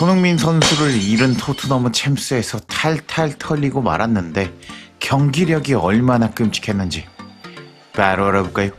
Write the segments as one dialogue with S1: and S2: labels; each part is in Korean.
S1: 손흥민 선수를 잃은 토트넘은 챔스에서 탈탈 털리고 말았는데 경기력이 얼마나 끔찍했는지 바로 알아볼까요?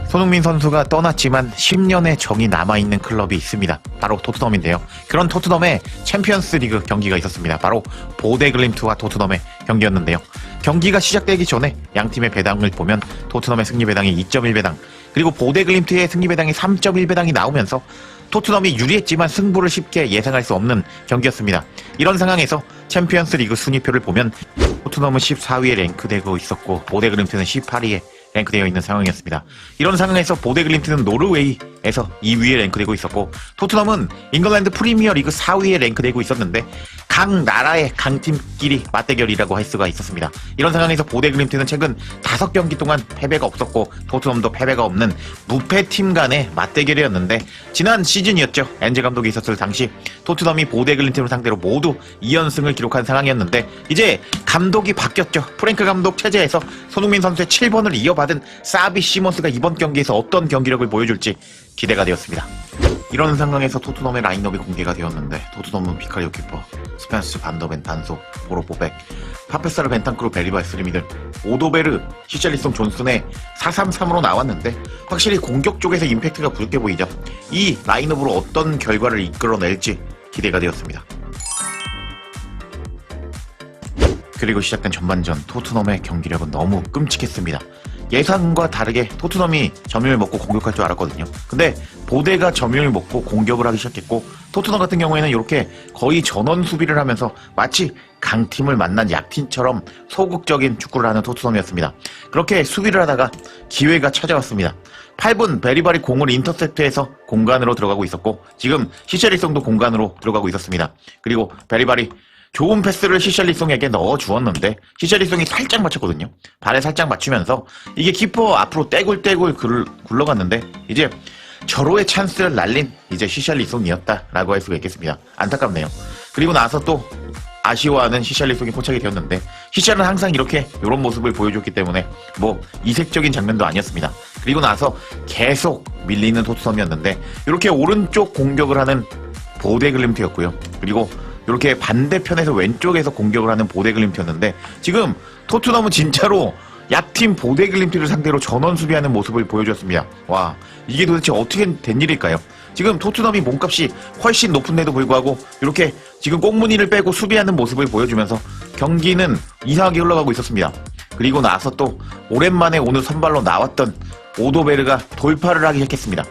S1: 손흥민 선수가 떠났지만 10년의 정이 남아있는 클럽이 있습니다. 바로 토트넘인데요. 그런 토트넘의 챔피언스 리그 경기가 있었습니다. 바로 보데글림트와 토트넘의 경기였는데요. 경기가 시작되기 전에 양팀의 배당을 보면 토트넘의 승리 배당이 2.1배당, 그리고 보데글림트의 승리 배당이 3.1배당이 나오면서 토트넘이 유리했지만 승부를 쉽게 예상할 수 없는 경기였습니다. 이런 상황에서 챔피언스 리그 순위표를 보면 토트넘은 14위에 랭크되고 있었고 보데글림트는 18위에 랭크되어 있는 상황이었습니다. 이런 상황에서 보데글림트는 노르웨이에서 2위에 랭크되고 있었고 토트넘은 잉글랜드 프리미어 리그 4위에 랭크되고 있었는데 각 나라의 강팀끼리 맞대결이라고 할 수가 있었습니다. 이런 상황에서 보데글림트는 최근 5경기 동안 패배가 없었고 토트넘도 패배가 없는 무패팀 간의 맞대결이었는데 지난 시즌이었죠. 엔제 감독이 있었을 당시 토트넘이 보데글림트를 상대로 모두 2연승을 기록한 상황이었는데 이제 감독이 바뀌었죠. 프랭크 감독 체제에서 손흥민 선수의 7번을 이어받은 사비 시몬스가 이번 경기에서 어떤 경기력을 보여줄지 기대가 되었습니다. 이런 상황에서 토트넘의 라인업이 공개가 되었는데 토트넘은 비카리오 키퍼, 스펜스 반더벤 단소, 보로포백, 파페사르 벤탄크루 베리바 스리미들, 오도베르, 히샬리송 존슨의 4-3-3으로 나왔는데 확실히 공격 쪽에서 임팩트가 굵게 보이죠. 이 라인업으로 어떤 결과를 이끌어낼지 기대가 되었습니다. 그리고 시작된 전반전 토트넘의 경기력은 너무 끔찍했습니다. 예상과 다르게 토트넘이 점유율 먹고 공격할 줄 알았거든요. 근데 보데가 점유율 먹고 공격을 하기 시작했고 토트넘 같은 경우에는 이렇게 거의 전원 수비를 하면서 마치 강팀을 만난 약팀처럼 소극적인 축구를 하는 토트넘이었습니다. 그렇게 수비를 하다가 기회가 찾아왔습니다. 8분 베리바리 공을 인터셉트해서 공간으로 들어가고 있었고 지금 히샬리송도 공간으로 들어가고 있었습니다. 그리고 베리바리 좋은 패스를 히샬리송에게 넣어주었는데 히샬리송이 살짝 맞췄거든요. 발에 살짝 맞추면서 이게 키퍼 앞으로 떼굴떼굴 굴러갔는데 이제 절호의 찬스를 날린 이제 히샬리송이었다라고 할 수가 있겠습니다. 안타깝네요. 그리고 나서 또 아쉬워하는 히샬리송이 포착이 되었는데 히샬은 항상 이렇게 이런 모습을 보여줬기 때문에 뭐 이색적인 장면도 아니었습니다. 그리고 나서 계속 밀리는 토트넘이었는데 이렇게 오른쪽 공격을 하는 보데글림트였고요. 그리고 이렇게 반대편에서 왼쪽에서 공격을 하는 보데글림트였는데 지금 토트넘은 진짜로 약팀 보데글림트를 상대로 전원 수비하는 모습을 보여줬습니다. 와, 이게 도대체 어떻게 된 일일까요? 지금 토트넘이 몸값이 훨씬 높은데도 불구하고 이렇게 지금 꽁무니를 빼고 수비하는 모습을 보여주면서 경기는 이상하게 흘러가고 있었습니다. 그리고 나서 또 오랜만에 오늘 선발로 나왔던 오도베르가 돌파를 하기 시작했습니다.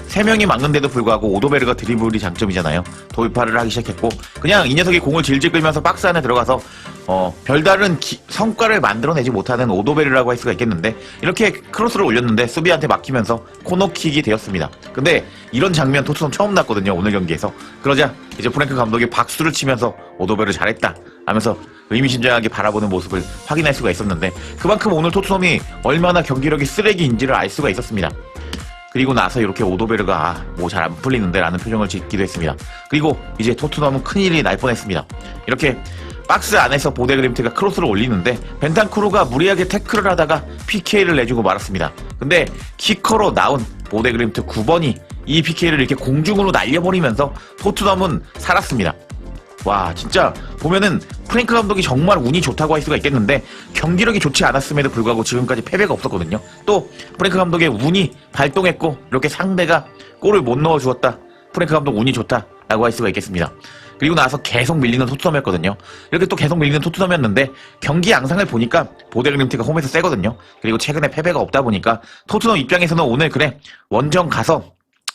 S1: 3명이 막는데도 불구하고 오도베르가 드리블이 장점이잖아요. 돌파를 하기 시작했고 그냥 이 녀석이 공을 질질 끌면서 박스 안에 들어가서 별다른 성과를 만들어내지 못하는 오도베르라고 할 수가 있겠는데 이렇게 크로스를 올렸는데 수비한테 막히면서 코너킥이 되었습니다. 근데 이런 장면 토트넘 처음 났거든요. 오늘 경기에서. 그러자 이제 프랭크 감독이 박수를 치면서 오도베르 잘했다 하면서 의미심장하게 바라보는 모습을 확인할 수가 있었는데 그만큼 오늘 토트넘이 얼마나 경기력이 쓰레기인지를 알 수가 있었습니다. 그리고 나서 이렇게 오도베르가 뭐 잘 안 풀리는데 라는 표정을 짓기도 했습니다. 그리고 이제 토트넘은 큰일이 날 뻔했습니다. 이렇게 박스 안에서 보데글림트가 크로스를 올리는데 벤탄쿠르가 무리하게 태클을 하다가 PK를 내주고 말았습니다. 근데 키커로 나온 보데글림트 9번이 이 PK를 이렇게 공중으로 날려버리면서 토트넘은 살았습니다. 와, 진짜 보면은 프랭크 감독이 정말 운이 좋다고 할 수가 있겠는데 경기력이 좋지 않았음에도 불구하고 지금까지 패배가 없었거든요. 또 프랭크 감독의 운이 발동했고 이렇게 상대가 골을 못 넣어주었다. 프랭크 감독 운이 좋다라고 할 수가 있겠습니다. 그리고 나서 계속 밀리는 토트넘이었거든요. 이렇게 또 계속 밀리는 토트넘이었는데 경기 양상을 보니까 보데글림트가 홈에서 세거든요. 그리고 최근에 패배가 없다 보니까 토트넘 입장에서는 오늘 그래 원정 가서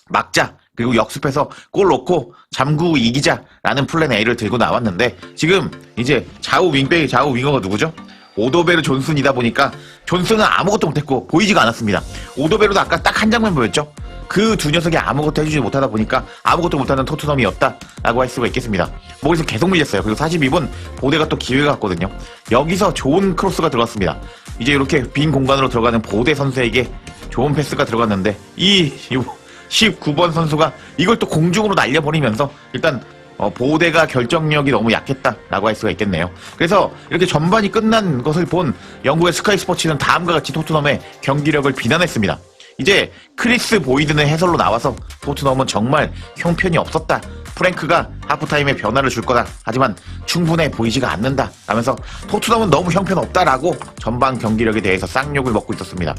S1: 막자, 그리고 역습해서 골 넣고 잠그고 이기자라는 플랜 A를 들고 나왔는데 지금 이제 좌우 윙백이 좌우 윙어가 누구죠? 오도베르 존슨이다 보니까 존슨은 아무것도 못했고 보이지가 않았습니다. 오도베르도 아까 딱 한 장면 보였죠? 그 두 녀석이 아무것도 해주지 못하다 보니까 아무것도 못하는 토트넘이었다라고 할 수가 있겠습니다. 거기서 계속 밀렸어요. 그리고 42분 보데가 또 기회가 왔거든요. 여기서 좋은 크로스가 들어갔습니다. 이제 이렇게 빈 공간으로 들어가는 보데 선수에게 좋은 패스가 들어갔는데 이 19번 선수가 이걸 또 공중으로 날려버리면서 일단 보데가 결정력이 너무 약했다라고 할 수가 있겠네요. 그래서 이렇게 전반이 끝난 것을 본 영국의 스카이 스포츠는 다음과 같이 토트넘의 경기력을 비난했습니다. 이제 크리스 보이드는 해설로 나와서 토트넘은 정말 형편이 없었다. 프랭크가 하프타임에 변화를 줄 거다. 하지만 충분해 보이지가 않는다. 라면서 토트넘은 너무 형편없다라고 전반 경기력에 대해서 쌍욕을 먹고 있었습니다.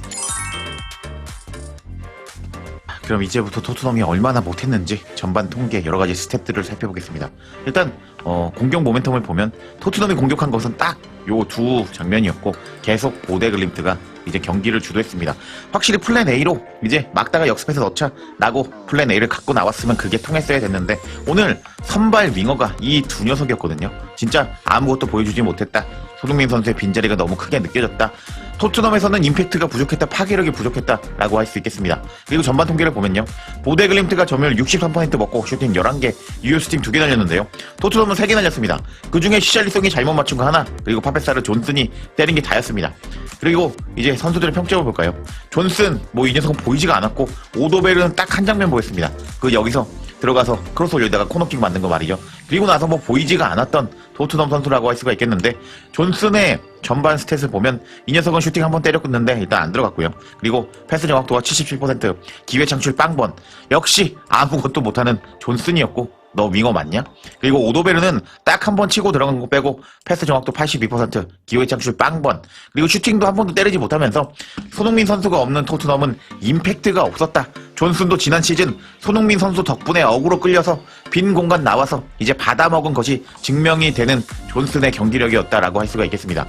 S1: 그럼 이제부터 토트넘이 얼마나 못했는지 전반 통계 여러가지 스탯들을 살펴보겠습니다. 일단 공격 모멘텀을 보면 토트넘이 공격한 것은 딱 요 두 장면이었고 계속 보데글림트가 이제 경기를 주도했습니다. 확실히 플랜 A로 이제 막다가 역습해서 넣자 라고 플랜 A를 갖고 나왔으면 그게 통했어야 됐는데 오늘 선발 윙어가 이 두 녀석이었거든요. 진짜 아무것도 보여주지 못했다. 손흥민 선수의 빈자리가 너무 크게 느껴졌다. 토트넘에서는 임팩트가 부족했다, 파괴력이 부족했다 라고 할 수 있겠습니다. 그리고 전반 통계를 보면요, 보데글림트가 점유율 63% 먹고 슈팅 11개, 유효 슈팅 2개 날렸는데요, 토트넘은 3개 날렸습니다. 그 중에 시샬리송이 잘못 맞춘 거 하나, 그리고 파페사르 존슨이 때린 게 다였습니다. 그리고 이제 선수들의 평점을 볼까요? 존슨 이 녀석은 보이지가 않았고, 오도베르는 딱 한 장면 보였습니다. 그 여기서 들어가서 크로스 올리다가 코너킥 만든 거 말이죠. 그리고 나서 보이지가 않았던 토트넘 선수라고 할 수가 있겠는데, 존슨의 전반 스탯을 보면 이 녀석은 슈팅 한 번 때렸는데 일단 안 들어갔고요. 그리고 패스 정확도가 77%, 기회 창출 빵번, 역시 아무것도 못하는 존슨이었고, 너 윙어 맞냐? 그리고 오도베르는 딱 한 번 치고 들어간 거 빼고 패스 정확도 82%, 기회 창출 빵번, 그리고 슈팅도 한 번도 때리지 못하면서 손흥민 선수가 없는 토트넘은 임팩트가 없었다. 존슨도 지난 시즌 손흥민 선수 덕분에 어그로 끌려서 빈 공간 나와서 이제 받아먹은 것이 증명이 되는 존슨의 경기력이었다라고 할 수가 있겠습니다.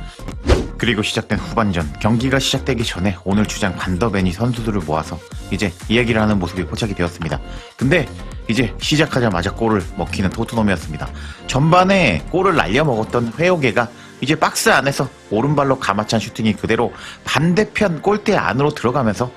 S1: 그리고 시작된 후반전, 경기가 시작되기 전에 오늘 주장 반더벤이 선수들을 모아서 이제 이야기를 하는 모습이 포착이 되었습니다. 근데 이제 시작하자마자 골을 먹히는 토트넘이었습니다. 전반에 골을 날려먹었던 회오게가 이제 박스 안에서 오른발로 가마찬 슈팅이 그대로 반대편 골대 안으로 들어가면서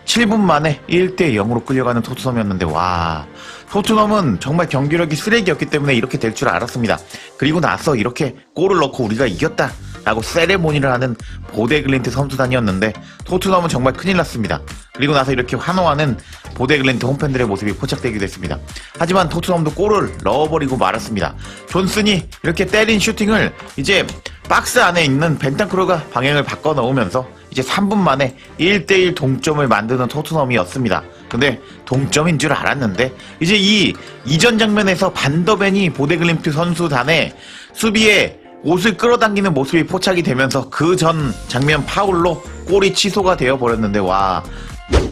S1: 7분 만에 1대 0으로 끌려가는 토트넘이었는데, 와, 토트넘은 정말 경기력이 쓰레기였기 때문에 이렇게 될 줄 알았습니다. 그리고 나서 이렇게 골을 넣고 우리가 이겼다 라고 세레모니를 하는 보데글린트 선수단이었는데 토트넘은 정말 큰일 났습니다. 그리고 나서 이렇게 환호하는 보데글린트 홈팬들의 모습이 포착되기도 했습니다. 하지만 토트넘도 골을 넣어버리고 말았습니다. 존슨이 이렇게 때린 슈팅을 이제 박스 안에 있는 벤탄크루가 방향을 바꿔 넣으면서 이제 3분 만에 1대1 동점을 만드는 토트넘이었습니다. 근데 동점인 줄 알았는데 이제 이전 장면에서 반더벤이 보데글림트 선수단의 수비에 옷을 끌어당기는 모습이 포착이 되면서 그 전 장면 파울로 골이 취소가 되어버렸는데, 와,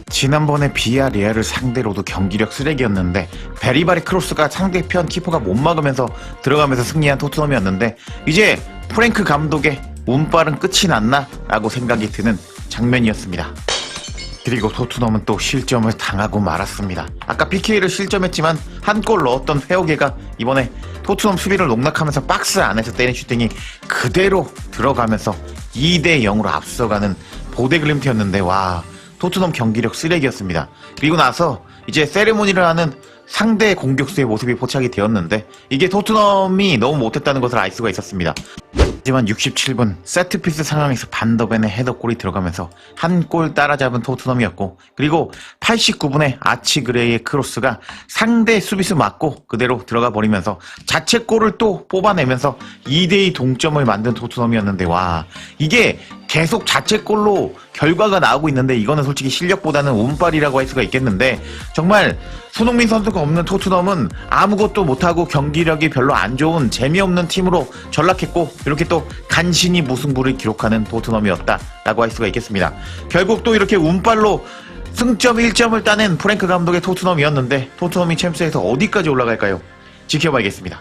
S1: 지난번에 비아리알을 상대로도 경기력 쓰레기였는데 베리바리 크로스가 상대편 키퍼가 못 막으면서 들어가면서 승리한 토트넘이었는데 이제 프랭크 감독의 운빨은 끝이 났나? 라고 생각이 드는 장면이었습니다. 그리고 토트넘은 또 실점을 당하고 말았습니다. 아까 PK를 실점했지만 한 골 넣었던 회오게가 이번에 토트넘 수비를 농락하면서 박스 안에서 때린 슈팅이 그대로 들어가면서 2대 0으로 앞서가는 보데글림트였는데, 와, 토트넘 경기력 쓰레기였습니다. 그리고 나서 이제 세레모니를 하는 상대 공격수의 모습이 포착이 되었는데 이게 토트넘이 너무 못했다는 것을 알 수가 있었습니다. 하지만 67분 세트피스 상황에서 반더벤의 헤더골이 들어가면서 한 골 따라잡은 토트넘이었고, 그리고 89분에 아치그레이의 크로스가 상대 수비수 맞고 그대로 들어가 버리면서 자책골을 또 뽑아내면서 2대2 동점을 만든 토트넘이었는데, 와, 이게 계속 자책골로 결과가 나오고 있는데 이거는 솔직히 실력보다는 운빨이라고 할 수가 있겠는데, 정말 손흥민 선수가 없는 토트넘은 아무것도 못하고 경기력이 별로 안 좋은 재미없는 팀으로 전락했고, 이렇게 또 간신히 무승부를 기록하는 토트넘이었다라고 할 수가 있겠습니다. 결국 또 이렇게 운빨로 승점 1점을 따낸 프랭크 감독의 토트넘이었는데 토트넘이 챔스에서 어디까지 올라갈까요? 지켜봐야겠습니다.